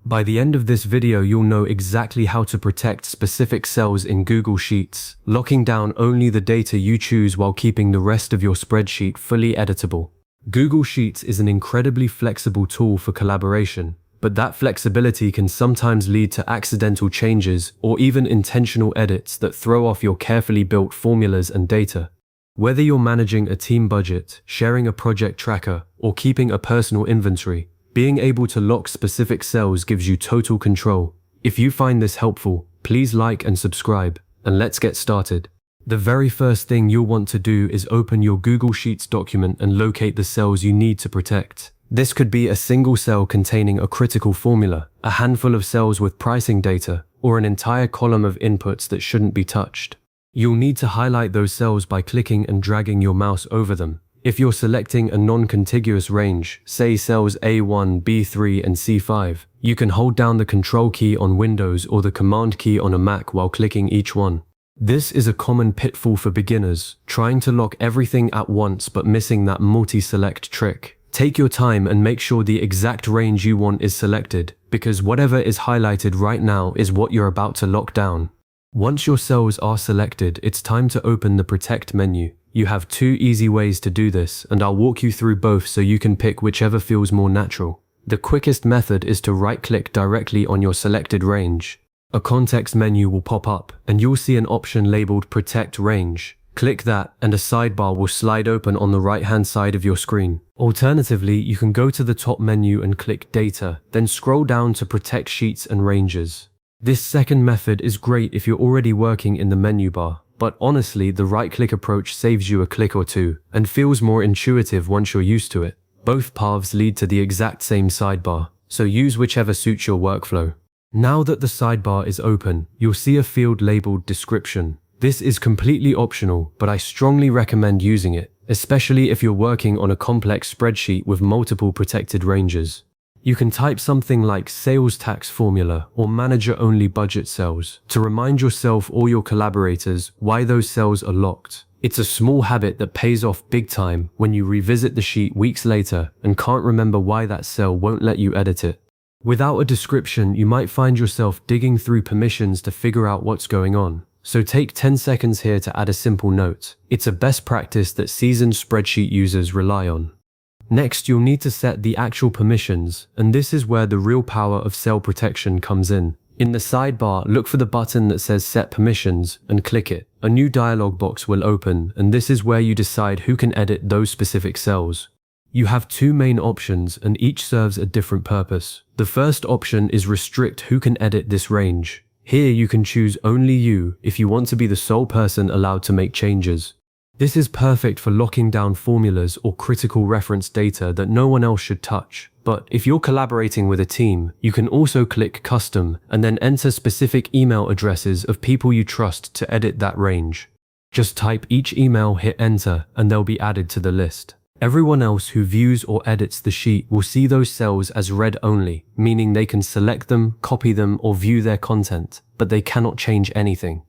By the end of this video, you'll know exactly how to protect specific cells in Google Sheets, locking down only the data you choose while keeping the rest of your spreadsheet fully editable. Google Sheets is an incredibly flexible tool for collaboration, but that flexibility can sometimes lead to accidental changes or even intentional edits that throw off your carefully built formulas and data. Whether you're managing a team budget, sharing a project tracker, or keeping a personal inventory, being able to lock specific cells gives you total control. If you find this helpful, please like and subscribe, and let's get started. The very first thing you'll want to do is open your Google Sheets document and locate the cells you need to protect. This could be a single cell containing a critical formula, a handful of cells with pricing data, or an entire column of inputs that shouldn't be touched. You'll need to highlight those cells by clicking and dragging your mouse over them. If you're selecting a non-contiguous range, say cells A1, B3, and C5, you can hold down the Control key on Windows or the Command key on a Mac while clicking each one. This is a common pitfall for beginners, trying to lock everything at once but missing that multi-select trick. Take your time and make sure the exact range you want is selected, because whatever is highlighted right now is what you're about to lock down. Once your cells are selected, it's time to open the Protect menu. You have two easy ways to do this, and I'll walk you through both so you can pick whichever feels more natural. The quickest method is to right-click directly on your selected range. A context menu will pop up, and you'll see an option labeled Protect Range. Click that, and a sidebar will slide open on the right-hand side of your screen. Alternatively, you can go to the top menu and click Data, then scroll down to Protect Sheets and Ranges. This second method is great if you're already working in the menu bar. But honestly, the right-click approach saves you a click or two and feels more intuitive once you're used to it. Both paths lead to the exact same sidebar, so use whichever suits your workflow. Now that the sidebar is open, you'll see a field labeled Description. This is completely optional, but I strongly recommend using it, especially if you're working on a complex spreadsheet with multiple protected ranges. You can type something like sales tax formula or manager-only budget cells to remind yourself or your collaborators why those cells are locked. It's a small habit that pays off big time when you revisit the sheet weeks later and can't remember why that cell won't let you edit it. Without a description, you might find yourself digging through permissions to figure out what's going on. So take 10 seconds here to add a simple note. It's a best practice that seasoned spreadsheet users rely on. Next, you'll need to set the actual permissions, and this is where the real power of cell protection comes in. In the sidebar, look for the button that says Set Permissions and click it. A new dialog box will open, and this is where you decide who can edit those specific cells. You have two main options, and each serves a different purpose. The first option is Restrict who can edit this range. Here you can choose only you if you want to be the sole person allowed to make changes. This is perfect for locking down formulas or critical reference data that no one else should touch. But if you're collaborating with a team, you can also click Custom and then enter specific email addresses of people you trust to edit that range. Just type each email, hit enter, and they'll be added to the list. Everyone else who views or edits the sheet will see those cells as read only, meaning they can select them, copy them, or view their content, but they cannot change anything.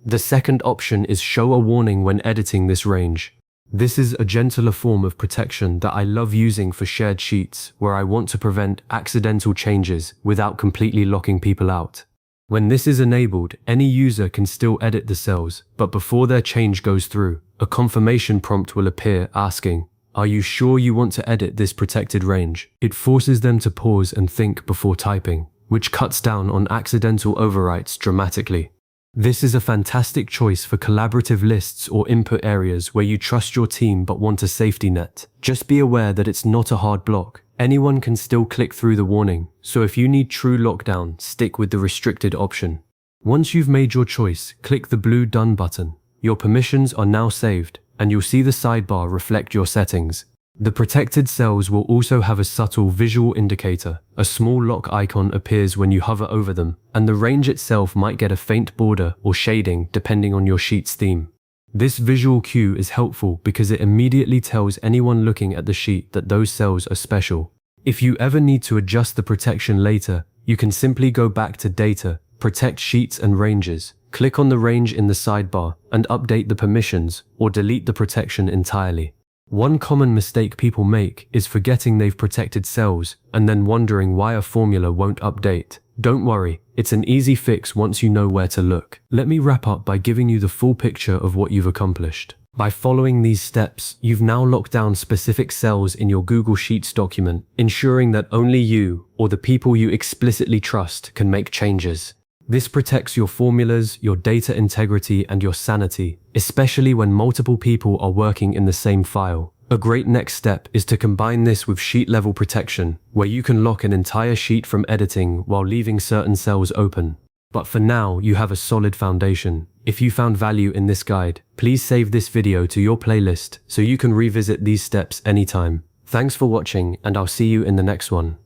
The second option is Show a warning when editing this range. This is a gentler form of protection that I love using for shared sheets where I want to prevent accidental changes without completely locking people out. When this is enabled, any user can still edit the cells, but before their change goes through, a confirmation prompt will appear asking, "Are you sure you want to edit this protected range?" It forces them to pause and think before typing, which cuts down on accidental overwrites dramatically. This is a fantastic choice for collaborative lists or input areas where you trust your team but want a safety net. Just be aware that it's not a hard block. Anyone can still click through the warning, so if you need true lockdown, stick with the restricted option. Once you've made your choice, click the blue Done button. Your permissions are now saved, and you'll see the sidebar reflect your settings. The protected cells will also have a subtle visual indicator. A small lock icon appears when you hover over them, and the range itself might get a faint border or shading depending on your sheet's theme. This visual cue is helpful because it immediately tells anyone looking at the sheet that those cells are special. If you ever need to adjust the protection later, you can simply go back to Data, Protect Sheets and Ranges, click on the range in the sidebar, and update the permissions or delete the protection entirely. One common mistake people make is forgetting they've protected cells and then wondering why a formula won't update. Don't worry, it's an easy fix once you know where to look. Let me wrap up by giving you the full picture of what you've accomplished. By following these steps, you've now locked down specific cells in your Google Sheets document, ensuring that only you or the people you explicitly trust can make changes. This protects your formulas, your data integrity, and your sanity, especially when multiple people are working in the same file. A great next step is to combine this with sheet-level protection, where you can lock an entire sheet from editing while leaving certain cells open. But for now, you have a solid foundation. If you found value in this guide, please save this video to your playlist so you can revisit these steps anytime. Thanks for watching, and I'll see you in the next one.